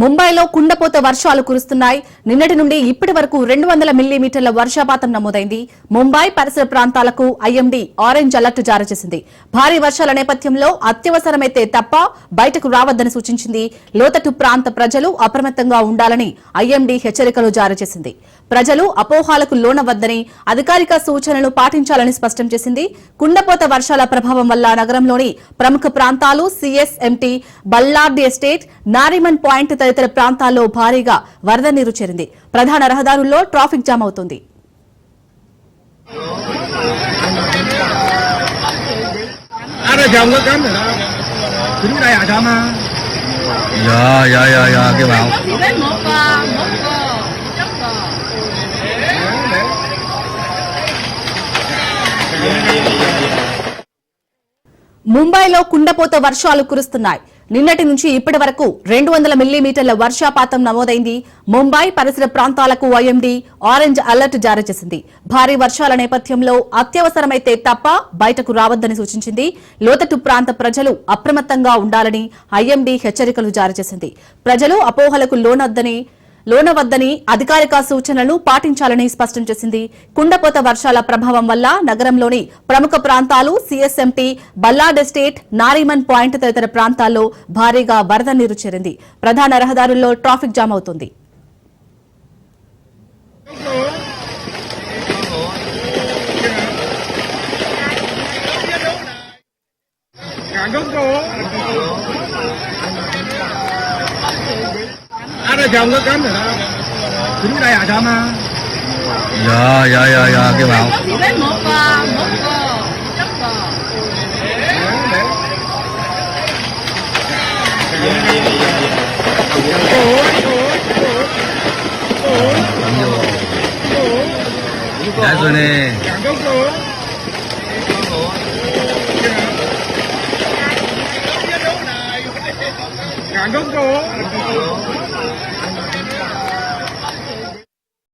ముంబైలో కుండపోత వర్షాలు కురుస్తున్నాయి. నిన్నటి నుండి ఇప్పటి వరకు 200 మిల్లీమీటర్ల వర్షపాతం నమోదైంది. ముంబై పరిసర ప్రాంతాలకు ఐఎండీ ఆరెంజ్ అలర్ట్ జారీ చేసింది. భారీ వర్షాల నేపథ్యంలో అత్యవసరమైతే తప్ప బయటకు రావద్దని సూచించింది. లోతట్టు ప్రాంత ప్రజలు అప్రమత్తంగా ఉండాలని ఐఎండీ హెచ్చరికలు జారీ చేసింది. ప్రజలు అపోహాలకు లోనవద్దని, అధికారిక సూచనలు పాటించాలని స్పష్టం చేసింది. కుండపోత వర్షాల ప్రభావం వల్ల నగరంలోని ప్రముఖ ప్రాంతాలు సిఎస్ఎంటీ, బల్లార్డ్ ఎస్టేట్, నారిమన్ పాయింట్ తదితర ప్రాంతాల్లో భారీగా వరద నీరు చేరింది. ప్రధాన రహదారుల్లో ట్రాఫిక్ జామ్ అవుతుంది. ముంబైలో కుండపోత వర్షాలు కురుస్తున్నాయి. నిన్నటి నుంచి ఇప్పటి వరకు 200 మిల్లీమీటర్ల వర్షపాతం నమోదైంది. ముంబై పరిసర ప్రాంతాలకు ఐఎండీ ఆరెంజ్ అలర్ట్ జారీ చేసింది. భారీ వర్షాల నేపథ్యంలో అత్యవసరమైతే తప్ప బయటకు రావద్దని సూచించింది. లోతట్టు ప్రాంత ప్రజలు అప్రమత్తంగా ఉండాలని ఐఎండీ హెచ్చరికలు జారీ చేసింది. ప్రజలు అపోహలకు లోనవద్దని, అధికారిక సూచనలు పాటించాలని స్పష్టం చేసింది. కుండపోత వర్షాల ప్రభావం వల్ల నగరంలోని ప్రముఖ ప్రాంతాలు సిఎస్ఎంటీ, బల్లార్డ్ ఎస్టేట్, నారిమన్ పాయింట్ తదితర ప్రాంతాల్లో భారీగా వరద నీరు చేరింది. ప్రధాన రహదారుల్లో ట్రాఫిక్ జామ్ అవుతుంది. dòng có cấm rồi đó. Đứng đây à sao mà? Dạ kêu bảo. Chỉ với một chất Dạ rồi nè. Gắn gốc cô.